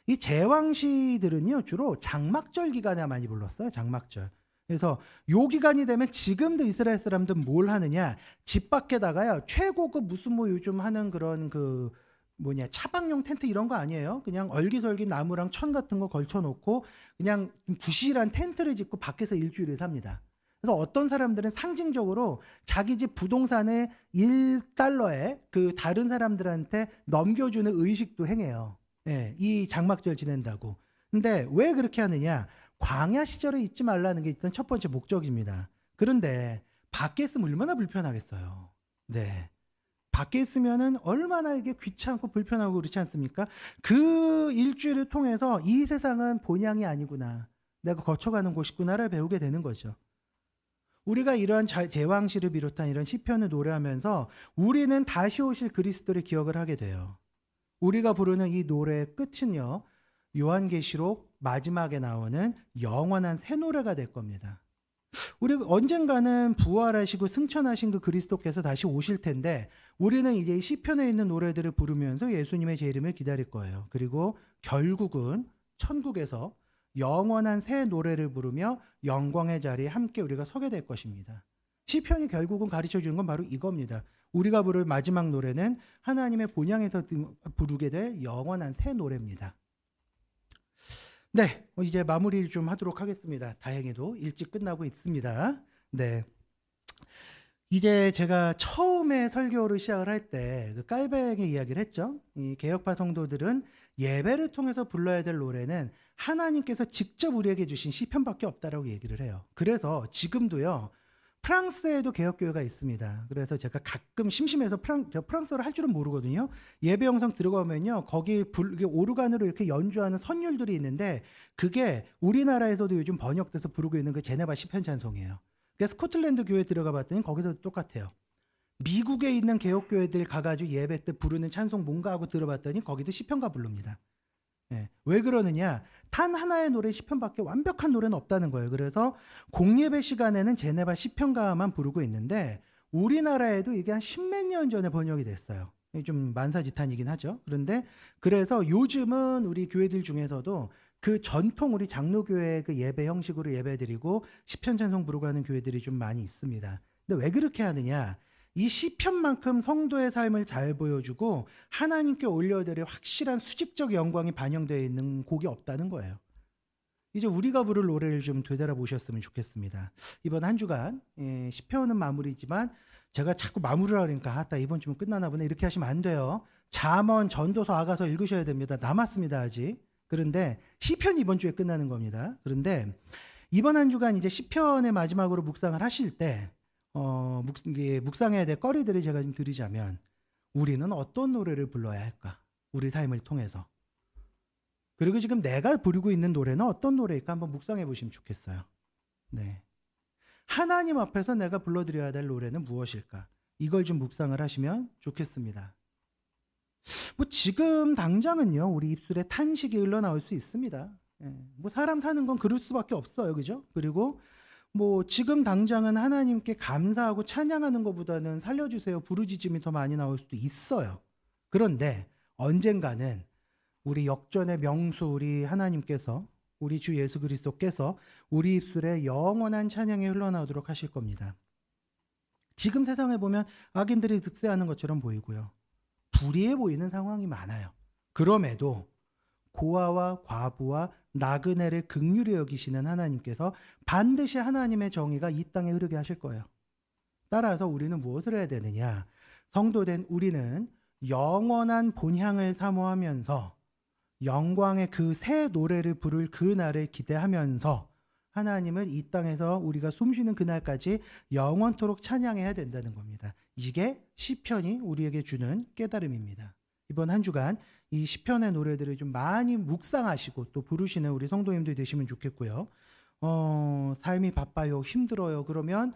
Speaker 1: 이 제왕시들은요, 주로 장막절 기간에 많이 불렀어요. 장막절. 그래서 요 기간이 되면 지금도 이스라엘 사람들은 뭘 하느냐, 집 밖에다가요, 최고급 무슨 뭐 요즘 하는 그런 그 뭐냐, 차박용 텐트 이런 거 아니에요. 그냥 얼기설기 나무랑 천 같은 거 걸쳐놓고 그냥 부실한 텐트를 짓고 밖에서 일주일을 삽니다. 그래서 어떤 사람들은 상징적으로 자기 집 부동산을 1달러에 그 다른 사람들한테 넘겨주는 의식도 행해요. 예, 이 장막절 지낸다고. 근데 왜 그렇게 하느냐? 광야 시절에 잊지 말라는 게 일단 첫 번째 목적입니다. 그런데 밖에 있으면 얼마나 불편하겠어요. 네. 밖에 있으면은 얼마나 이게 귀찮고 불편하고 그렇지 않습니까? 그 일주일을 통해서 이 세상은 본향이 아니구나, 내가 거쳐가는 곳이구나를 배우게 되는 거죠. 우리가 이런 제왕시를 비롯한 이런 시편을 노래하면서 우리는 다시 오실 그리스도를 기억을 하게 돼요. 우리가 부르는 이 노래의 끝은요, 요한계시록 마지막에 나오는 영원한 새 노래가 될 겁니다. 우리가 언젠가는 부활하시고 승천하신 그 그리스도께서 다시 오실 텐데, 우리는 이제 시편에 있는 노래들을 부르면서 예수님의 재림을 기다릴 거예요. 그리고 결국은 천국에서 영원한 새 노래를 부르며 영광의 자리에 함께 우리가 서게 될 것입니다. 시편이 결국은 가르쳐 주는 건 바로 이겁니다. 우리가 부를 마지막 노래는 하나님의 본향에서 부르게 될 영원한 새 노래입니다. 네, 이제 마무리를 좀 하도록 하겠습니다. 다행히도 일찍 끝나고 있습니다. 네, 이제 제가 처음에 설교를 시작을 할 때 그 깔뱅의 이야기를 했죠. 이 개혁파 성도들은 예배를 통해서 불러야 될 노래는 하나님께서 직접 우리에게 주신 시편밖에 없다라고 얘기를 해요. 그래서 지금도요, 프랑스에도 개혁교회가 있습니다. 그래서 제가 가끔 심심해서 프랑스어를 할 줄은 모르거든요. 예배 영상 들어가면요, 거기 오르간으로 이렇게 연주하는 선율들이 있는데, 그게 우리나라에서도 요즘 번역돼서 부르고 있는 그 제네바 시편 찬송이에요. 그래서 스코틀랜드 교회 들어가 봤더니 거기서도 똑같아요. 미국에 있는 개혁교회들 가가지고 예배 때 부르는 찬송 뭔가 하고 들어봤더니 거기도 시편가 부릅니다. 예, 왜 그러느냐? 단 하나의 노래 시편밖에 완벽한 노래는 없다는 거예요. 그래서 공예배 시간에는 제네바 시편가만 부르고 있는데, 우리나라에도 이게 한 10몇 년 전에 번역이 됐어요. 좀 만사지탄이긴 하죠. 그런데 그래서 요즘은 우리 교회들 중에서도 그 전통 우리 장로교회 그 예배 형식으로 예배드리고 시편 찬송 부르고 하는 교회들이 좀 많이 있습니다. 근데 왜 그렇게 하느냐? 이 시편만큼 성도의 삶을 잘 보여주고 하나님께 올려드릴 확실한 수직적 영광이 반영되어 있는 곡이 없다는 거예요. 이제 우리가 부를 노래를 좀 되돌아보셨으면 좋겠습니다. 이번 한 주간 시편은 마무리지만 제가 자꾸 마무리를 하니까 아따 이번 주면 끝나나 보네 이렇게 하시면 안 돼요. 잠언, 전도서, 아가서 읽으셔야 됩니다. 남았습니다 아직. 그런데 시편이 이번 주에 끝나는 겁니다. 그런데 이번 한 주간 이제 시편의 마지막으로 묵상을 하실 때 묵상해야 될 거리들을 제가 좀 드리자면, 우리는 어떤 노래를 불러야 할까? 우리 삶을 통해서. 그리고 지금 내가 부르고 있는 노래는 어떤 노래일까? 한번 묵상해 보시면 좋겠어요. 네. 하나님 앞에서 내가 불러드려야 될 노래는 무엇일까? 이걸 좀 묵상을 하시면 좋겠습니다. 뭐 지금 당장은요, 우리 입술에 탄식이 흘러나올 수 있습니다. 뭐 사람 사는 건 그럴 수밖에 없어요. 그죠? 그리고 뭐 지금 당장은 하나님께 감사하고 찬양하는 것보다는 살려주세요 부르짖음이 더 많이 나올 수도 있어요. 그런데 언젠가는 우리 역전의 명수 우리 하나님께서, 우리 주 예수 그리스도께서 우리 입술에 영원한 찬양이 흘러나오도록 하실 겁니다. 지금 세상에 보면 악인들이 득세하는 것처럼 보이고요, 불의해 보이는 상황이 많아요. 그럼에도 고아와 과부와 나그네를 긍휼히 여기시는 하나님께서 반드시 하나님의 정의가 이 땅에 흐르게 하실 거예요. 따라서 우리는 무엇을 해야 되느냐? 성도된 우리는 영원한 본향을 사모하면서 영광의 그 새 노래를 부를 그 날을 기대하면서 하나님을 이 땅에서 우리가 숨쉬는 그날까지 영원토록 찬양해야 된다는 겁니다. 이게 시편이 우리에게 주는 깨달음입니다. 이번 한 주간 이 시편의 노래들을 좀 많이 묵상하시고 또 부르시는 우리 성도님들 되시면 좋겠고요. 삶이 바빠요, 힘들어요. 그러면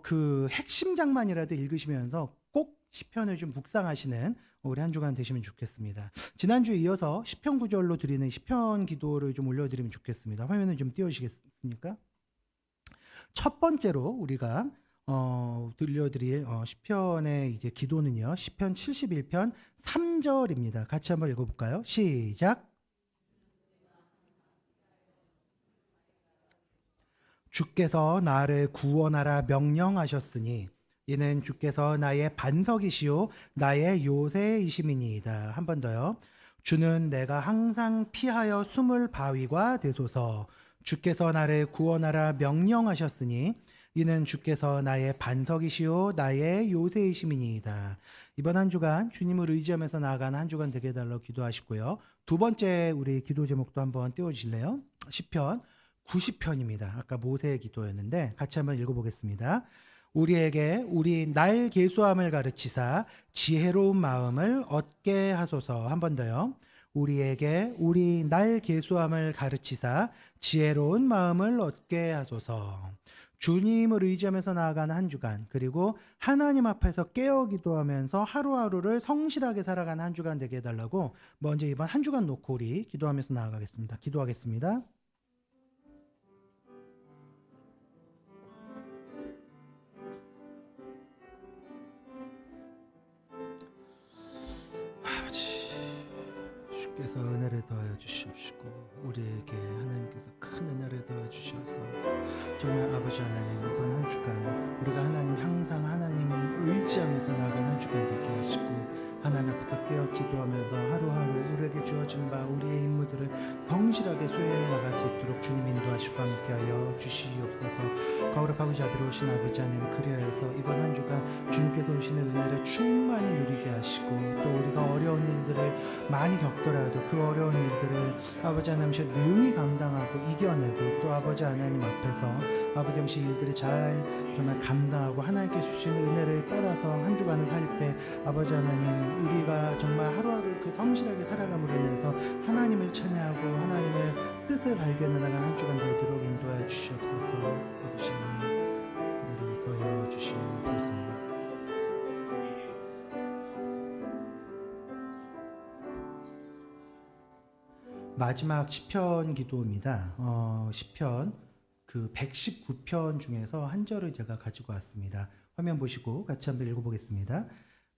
Speaker 1: 그 핵심 장만이라도 읽으시면서 꼭 시편을 좀 묵상하시는 우리 한 주간 되시면 좋겠습니다. 지난주에 이어서 시편 구절로 드리는 시편 기도를 좀 올려드리면 좋겠습니다. 화면을 좀 띄워주시겠습니까? 첫 번째로 우리가 들려드릴 시편의 이제 기도는요, 시편 71편 3절입니다. 같이 한번 읽어볼까요? 시작. 주께서 나를 구원하라 명령하셨으니 이는 주께서 나의 반석이시요 나의 요새이심이니이다. 한 번 더요. 주는 내가 항상 피하여 숨을 바위가 되소서. 주께서 나를 구원하라 명령하셨으니 이는 주께서 나의 반석이시요 나의 요새이심이니이다. 이번 한 주간 주님을 의지하면서 나아가는 한 주간 되게 해달라고 기도하시고요. 두 번째 우리 기도 제목도 한번 띄워주실래요? 시편 90편입니다. 아까 모세의 기도였는데 같이 한번 읽어보겠습니다. 우리에게 우리 날 계수함을 가르치사 지혜로운 마음을 얻게 하소서. 한 번 더요. 우리에게 우리 날 계수함을 가르치사 지혜로운 마음을 얻게 하소서. 주님을 의지하면서 나아가는 한 주간, 그리고 하나님 앞에서 깨어 기도하면서 하루하루를 성실하게 살아가는 한 주간 되게 해달라고 먼저 이번 한 주간 놓고 우리 기도하면서 나아가겠습니다. 기도하겠습니다. 주께서 은혜를 더하여 주시옵시고 우리에게 하나님께서 큰 은혜를 더하여 주셔서 정말 아버지 하나님 이번 한 주간 우리가 하나님 항상 하나님을 의지하면서 나아간 한 주간 되게 하시고 하나님 앞에서 깨어 기도하면서 하루하루 우리에게 주어진 바 우리의 임무들을 성실하게 수행해 나갈 수 있도록 주님 인도하시고 함께하여 주시옵소서. 거룩하고 자비로우신 아버지 하나님 그리하여서 이번 한 주간 주님께서 오시는 은혜를 충만히 누리게 하시고 또 우리가 어려운 일들을 많이 겪더라도 그 어려운 일들을 아버지 하나님께서 능히 감당하고 이겨내고 또 아버지 하나님 앞에서 아버지 하나님께서 일들을 잘 정말 감당하고 하나님께서 주시는 은혜를 따라서 한 주간을 살 때 아버지 하나님 우리가 정말 하루하루 그 성실하게 살아감으로 인해서 하나님을 찬양하고 하나님의 뜻을 발견해 나가는 한 주간 되도록 인도하여 주시옵소서. 아버지 하나님 은혜를 더하여 주시옵소서. 마지막 시편 기도입니다. 시편 그 119편 중에서 한 절을 제가 가지고 왔습니다. 화면 보시고 같이 한번 읽어보겠습니다.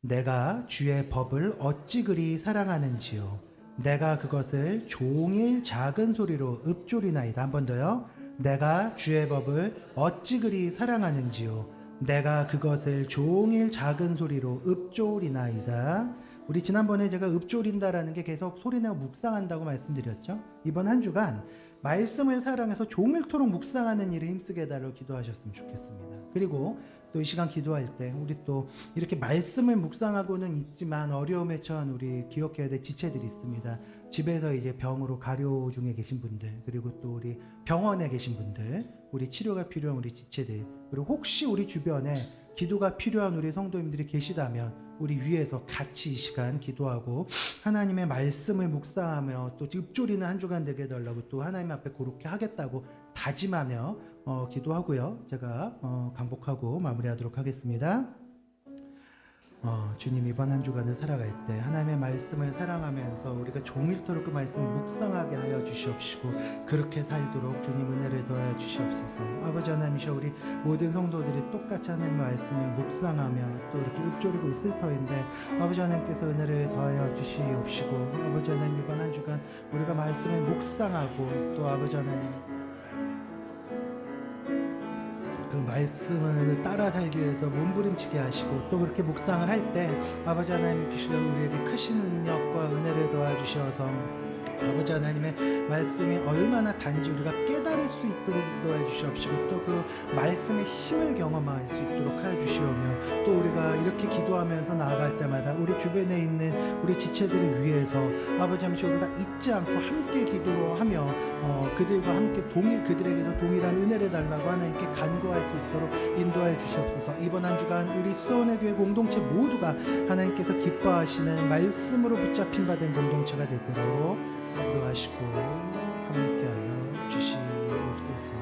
Speaker 1: 내가 주의 법을 어찌 그리 사랑하는지요. 내가 그것을 종일 작은 소리로 읊조리나이다. 한 번 더요. 내가 주의 법을 어찌 그리 사랑하는지요. 내가 그것을 종일 작은 소리로 읊조리나이다. 우리 지난번에 제가 읊조린다라는 게 계속 소리내고 묵상한다고 말씀드렸죠. 이번 한 주간 말씀을 사랑해서 종일토록 묵상하는 일에 힘쓰게 해달라고 기도하셨으면 좋겠습니다. 그리고 또 이 시간 기도할 때 우리 또 이렇게 말씀을 묵상하고는 있지만 어려움에 처한 우리 기억해야 될 지체들이 있습니다. 집에서 이제 병으로 가려 중에 계신 분들, 그리고 또 우리 병원에 계신 분들, 우리 치료가 필요한 우리 지체들, 그리고 혹시 우리 주변에 기도가 필요한 우리 성도님들이 계시다면 우리 위에서 같이 이 시간 기도하고 하나님의 말씀을 묵상하며 또 읊조리는 한 주간 되게 해달라고 또 하나님 앞에 그렇게 하겠다고 다짐하며 기도하고요. 제가 강복하고 마무리하도록 하겠습니다. 주님 이번 한 주간을 살아갈 때 하나님의 말씀을 사랑하면서 우리가 종일토록 그 말씀을 묵상하게 하여 주시옵시고 그렇게 살도록 주님 은혜를 더하여 주시옵소서. 아버지 하나님이셔 우리 모든 성도들이 똑같이 하나님의 말씀을 묵상하며 또 이렇게 읊조리고 있을 터인데 아버지 하나님께서 은혜를 더하여 주시옵시고 아버지 하나님 이번 한 주간 우리가 말씀을 묵상하고 또 아버지 하나님 그 말씀을 따라 살기 위해서 몸부림치게 하시고 또 그렇게 묵상을 할 때 아버지 하나님께서 우리에게 크신 능력과 은혜를 도와주셔서 아버지 하나님의 말씀이 얼마나 단지 우리가 깨달을 수 있도록 인도해 주시옵시고 또 그 말씀의 힘을 경험할 수 있도록 하여 주시오며 또 우리가 이렇게 기도하면서 나아갈 때마다 우리 주변에 있는 우리 지체들을 위해서 아버지 하나님 우리가 잊지 않고 함께 기도하며 그들과 함께 그들에게도 동일한 은혜를 달라고 하나님께 간구할 수 있도록 인도해 주시옵소서. 이번 한 주간 우리 수원의 교회 공동체 모두가 하나님께서 기뻐하시는 말씀으로 붙잡힌 바 된 공동체가 되도록 인도하시고 함께하여 주시옵소서.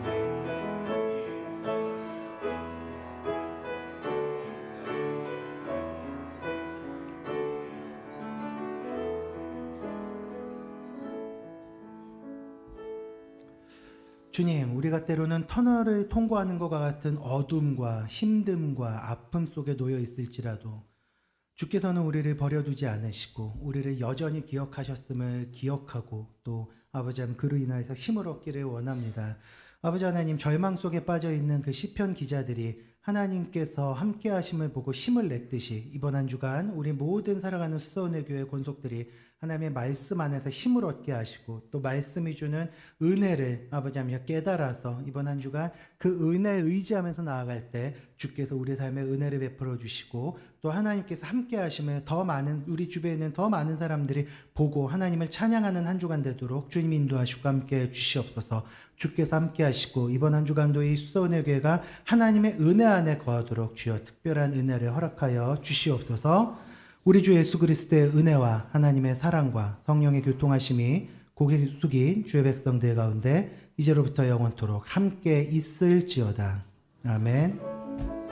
Speaker 1: 주님, 우리가 때로는 터널을 통과하는 것과 같은 어둠과 힘듦과 아픔 속에 놓여 있을지라도 주께서는 우리를 버려두지 않으시고 우리를 여전히 기억하셨음을 기억하고 또 아버지 하나님 그로 인하여서 힘을 얻기를 원합니다. 아버지 하나님 절망 속에 빠져있는 그 시편 기자들이 하나님께서 함께 하심을 보고 힘을 냈듯이 이번 한 주간 우리 모든 살아가는 수서은혜 교회 권속들이 하나님의 말씀 안에서 힘을 얻게 하시고 또 말씀이 주는 은혜를 아버지 하나님 깨달아서 이번 한 주간 그 은혜에 의지하면서 나아갈 때 주께서 우리 삶에 은혜를 베풀어 주시고 또 하나님께서 함께 하심을 더 많은 우리 주변에 있는 더 많은 사람들이 보고 하나님을 찬양하는 한 주간 되도록 주님 인도하시고 함께 주시옵소서. 주께서 함께 하시고 이번 한 주간도 이 수서은혜 교회가 하나님의 은혜 안에 거하도록 주여 특별한 은혜를 허락하여 주시옵소서. 우리 주 예수 그리스도의 은혜와 하나님의 사랑과 성령의 교통하심이 고개 숙인 주의 백성들 가운데 이제로부터 영원토록 함께 있을지어다. 아멘.